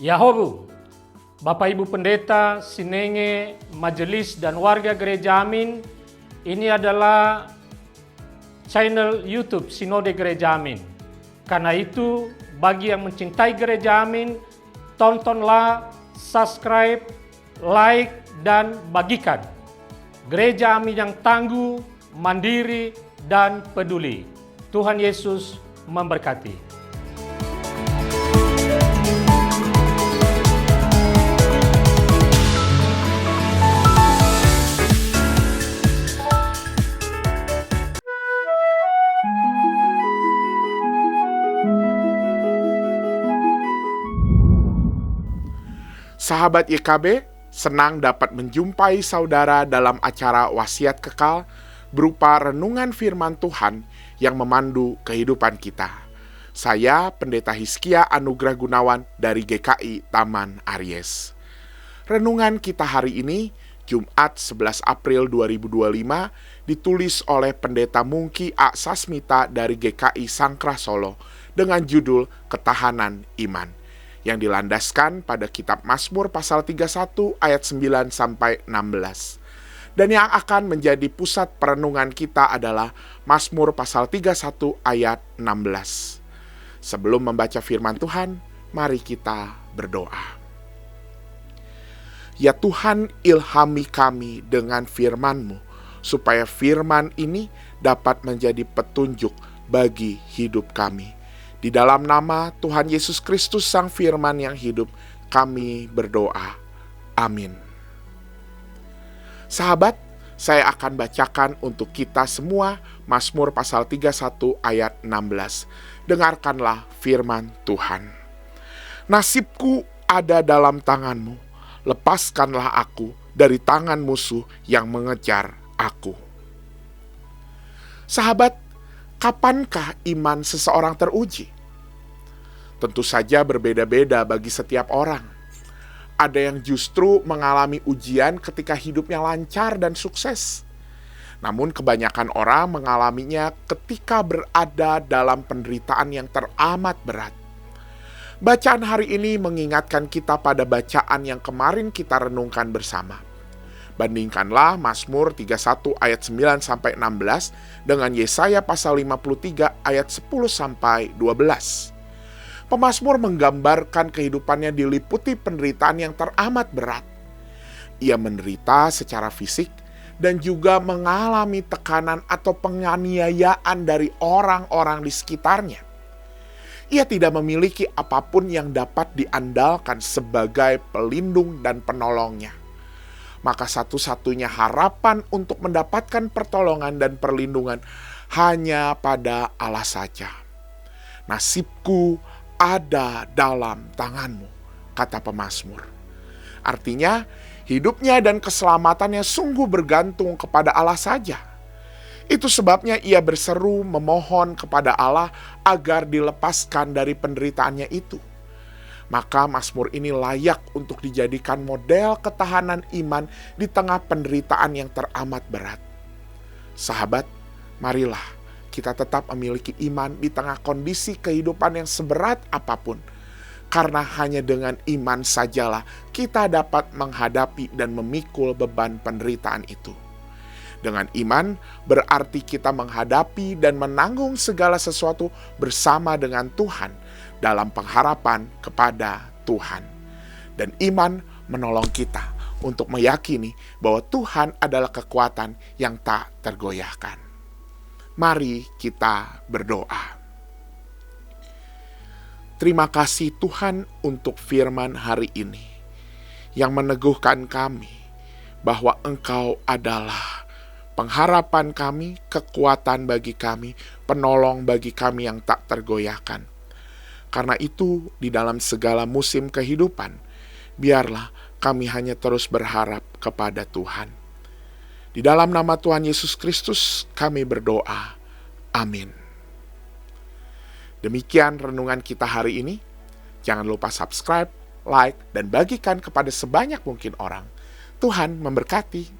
Yahobu, Bapak Ibu Pendeta, Sinenge, Majelis dan warga Gereja Amin, ini adalah channel YouTube Sinode Gereja Amin. Karena itu, bagi yang mencintai Gereja Amin, tontonlah, subscribe, like, dan bagikan. Gereja Amin yang tangguh, mandiri, dan peduli. Tuhan Yesus memberkati. Sahabat YKB, senang dapat menjumpai saudara dalam acara Wasiat Kekal berupa renungan firman Tuhan yang memandu kehidupan kita. Saya Pendeta Hizkia Anugrah Gunawan dari GKI Taman Aries. Renungan kita hari ini, Jumat 11 April 2025, ditulis oleh Pendeta Mungki A. Sasmita dari GKI Sangkrah Solo dengan judul Ketahanan Iman, yang dilandaskan pada kitab Mazmur pasal 31 ayat 9 sampai 16. Dan yang akan menjadi pusat perenungan kita adalah Mazmur pasal 31 ayat 16. Sebelum membaca firman Tuhan, mari kita berdoa. Ya Tuhan, ilhami kami dengan firman-Mu, supaya firman ini dapat menjadi petunjuk bagi hidup kami. Di dalam nama Tuhan Yesus Kristus Sang Firman yang hidup, kami berdoa. Amin. Sahabat, saya akan bacakan untuk kita semua Mazmur pasal 31 ayat 16. Dengarkanlah firman Tuhan. Nasibku ada dalam tangan-Mu, lepaskanlah aku dari tangan musuh yang mengejar aku. Sahabat, kapankah iman seseorang teruji? Tentu saja berbeda-beda bagi setiap orang. Ada yang justru mengalami ujian ketika hidupnya lancar dan sukses. Namun kebanyakan orang mengalaminya ketika berada dalam penderitaan yang teramat berat. Bacaan hari ini mengingatkan kita pada bacaan yang kemarin kita renungkan bersama. Bandingkanlah Mazmur 31 ayat 9 sampai 16 dengan Yesaya pasal 53 ayat 10 sampai 12. Pemazmur menggambarkan kehidupannya diliputi penderitaan yang teramat berat. Ia menderita secara fisik dan juga mengalami tekanan atau penganiayaan dari orang-orang di sekitarnya. Ia tidak memiliki apapun yang dapat diandalkan sebagai pelindung dan penolongnya. Maka satu-satunya harapan untuk mendapatkan pertolongan dan perlindungan hanya pada Allah saja. Nasibku ada dalam tangan-Mu, kata pemazmur. Artinya, hidupnya dan keselamatannya sungguh bergantung kepada Allah saja. Itu sebabnya ia berseru memohon kepada Allah agar dilepaskan dari penderitaannya itu. Maka Mazmur ini layak untuk dijadikan model ketahanan iman di tengah penderitaan yang teramat berat. Sahabat, marilah kita tetap memiliki iman di tengah kondisi kehidupan yang seberat apapun. Karena hanya dengan iman sajalah kita dapat menghadapi dan memikul beban penderitaan itu. Dengan iman berarti kita menghadapi dan menanggung segala sesuatu bersama dengan Tuhan dalam pengharapan kepada Tuhan. Dan iman menolong kita untuk meyakini bahwa Tuhan adalah kekuatan yang tak tergoyahkan. Mari kita berdoa. Terima kasih Tuhan untuk firman hari ini yang meneguhkan kami bahwa Engkau adalah pengharapan kami, kekuatan bagi kami, penolong bagi kami yang tak tergoyahkan. Karena itu, di dalam segala musim kehidupan, biarlah kami hanya terus berharap kepada Tuhan. Di dalam nama Tuhan Yesus Kristus, kami berdoa. Amin. Demikian renungan kita hari ini. Jangan lupa subscribe, like, dan bagikan kepada sebanyak mungkin orang. Tuhan memberkati.